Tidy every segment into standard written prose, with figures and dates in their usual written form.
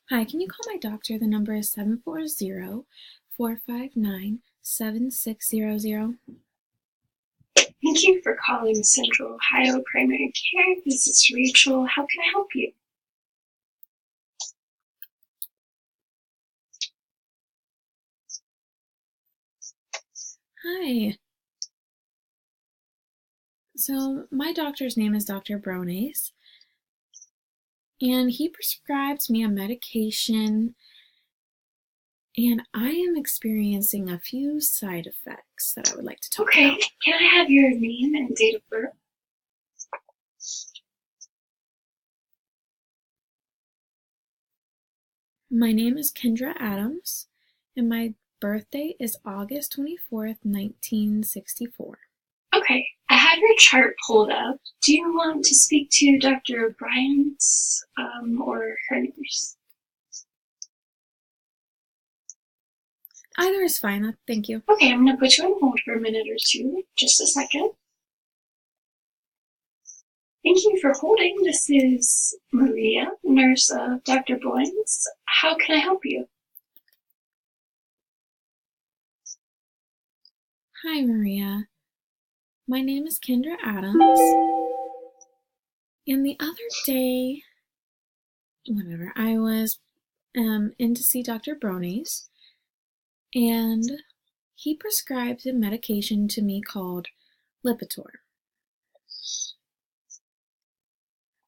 Hi, can you call my doctor? The number is 740-459-7600. Thank you for calling Central Ohio Primary Care. This is Rachel. How can I help you? Hi. So, my doctor's name is Dr. Brones, and he prescribed me a medication, and I am experiencing a few side effects that I would like to talk Okay, about. can I have your name and date of birth? My name is Kendra Adams, and my birthday is August 24th, 1964. Okay, I have your chart pulled up. Do you want to speak to Dr. Bryant or her nurse? Either is fine, thank you. Okay, I'm going to put you on hold for a minute or two. Just a second. Thank you for holding. This is Maria, nurse of Dr. Boynes. How can I help you? Hi, Maria. My name is Kendra Adams, and the other day, I was in to see Dr. Brones, and he prescribed a medication to me called Lipitor.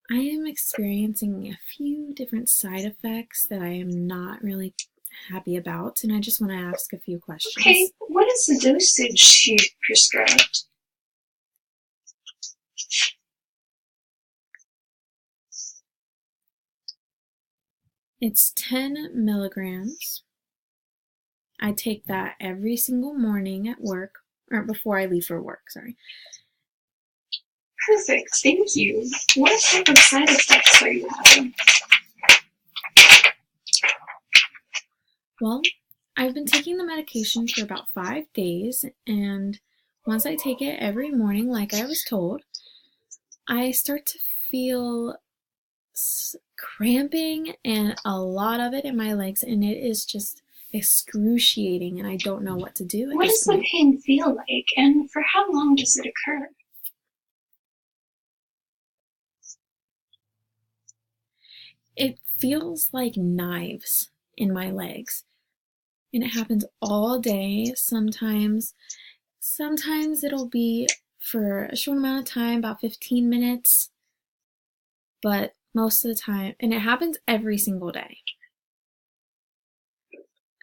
I am experiencing a few different side effects that I am not really happy about, and I just want to ask a few questions. Okay, what is the dosage she prescribed? It's 10 milligrams. I take that every single morning at work, or before I leave for work, sorry. Perfect, thank you. What type of side effects are you having? Well, I've been taking the medication for about 5 days, and once I take it every morning like I was told, I start to feel cramping and a lot of it in my legs, and it is just excruciating, and I don't know what to do at What this does the point. pain feel like, and for how long does it occur? It feels like knives in my legs, and it happens all day. Sometimes it'll be for a short amount of time, about 15 minutes, but most of the time, and it happens every single day.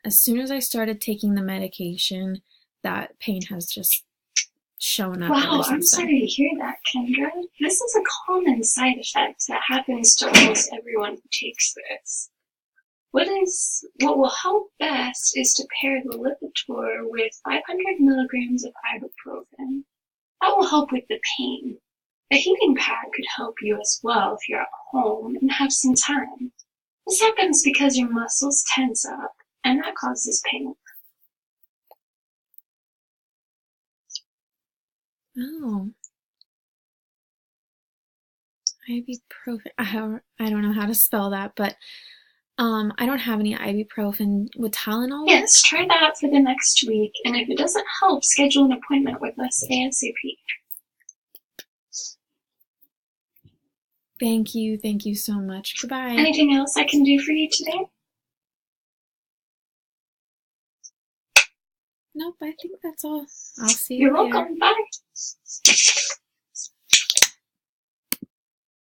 As soon as I started taking the medication, that pain has just shown up Wow, ever I'm since then. sorry to hear that, Kendra. This is a common side effect that happens to almost everyone who takes this. What will help best is to pair the Lipitor with 500 milligrams of ibuprofen. That will help with the pain. A heating pad could help you as well if you're at home and have some time. This happens because your muscles tense up, and that causes pain. Oh, ibuprofen. I don't know how to spell that, but I don't have any ibuprofen. Would Tylenol work? Yes, try that for the next week, and if it doesn't help, schedule an appointment with us ASAP. Thank you so much. Goodbye. Anything else I can do for you today? Nope, I think that's all. I'll see you You're later. welcome. Bye.